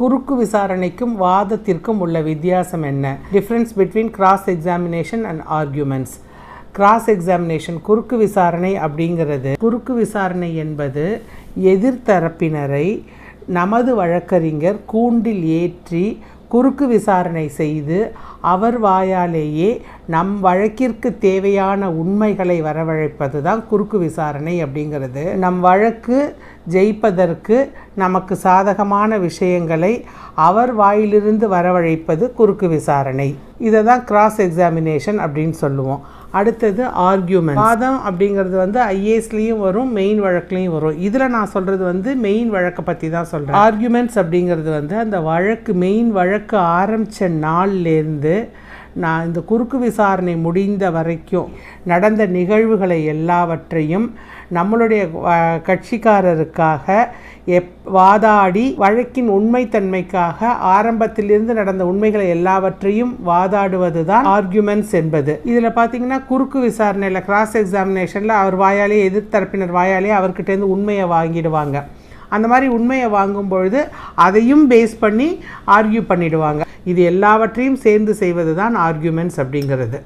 குறுக்கு விசாரணைக்கும் வாதத்திற்கும் உள்ள வித்தியாசம் என்ன? Difference between cross examination and arguments. Cross examination குறுக்கு விசாரணை அப்படிங்கிறது, குறுக்கு விசாரணை என்பது எதிர்த்தரப்பினரை நமது வழக்கறிஞர் கூண்டில் ஏற்றி குறுக்கு விசாரணை செய்து அவர் வாயாலேயே நம் வழக்கிற்கு தேவையான உண்மைகளை வரவழைப்பது தான் குறுக்கு விசாரணை அப்படிங்கிறது. நம் வழக்கு ஜெயிப்பதற்கு நமக்கு சாதகமான விஷயங்களை அவர் வாயிலிருந்து வரவழைப்பது குறுக்கு விசாரணை. இதை தான் கிராஸ் எக்ஸாமினேஷன் அப்படின்னு சொல்லுவோம். அடுத்தது ஆர்கியூமெண்ட். வாதம் அப்படிங்கிறது ஐஏஎஸ்லேயும் வரும், மெயின் வழக்குலையும் வரும். இதில் நான் சொல்கிறது மெயின் வழக்கை பற்றி தான் சொல்கிறேன். ஆர்கியூமெண்ட்ஸ் அப்படிங்கிறது அந்த வழக்கு, மெயின் வழக்கு ஆரம்பித்த நாள்லேருந்து நான் இந்த குறுக்கு விசாரணை முடிந்த வரைக்கும் நடந்த நிகழ்வுகளை எல்லாவற்றையும் நம்மளுடைய கட்சிக்காரருக்காக வாதாடி வழக்கின் உண்மைத்தன்மைக்காக ஆரம்பத்திலிருந்து நடந்த உண்மைகளை எல்லாவற்றையும் வாதாடுவது தான் ஆர்கியூமெண்ட்ஸ் என்பது. இதில் பார்த்தீங்கன்னா குறுக்கு விசாரணையில், கிராஸ் எக்ஸாமினேஷனில் அவர் வாயாலே, எதிர்த்தரப்பினர் வாயாலே அவர்கிட்டேருந்து உண்மையை வாங்கிடுவாங்க. அந்த மாதிரி உண்மையை வாங்கும் பொழுது அதையும் பேஸ் பண்ணி ஆர்கியூ பண்ணிடுவாங்க. இது எல்லாவற்றையும் சேர்ந்து செய்வது தான் ஆர்கியூமெண்ட்ஸ் அப்படிங்கிறது.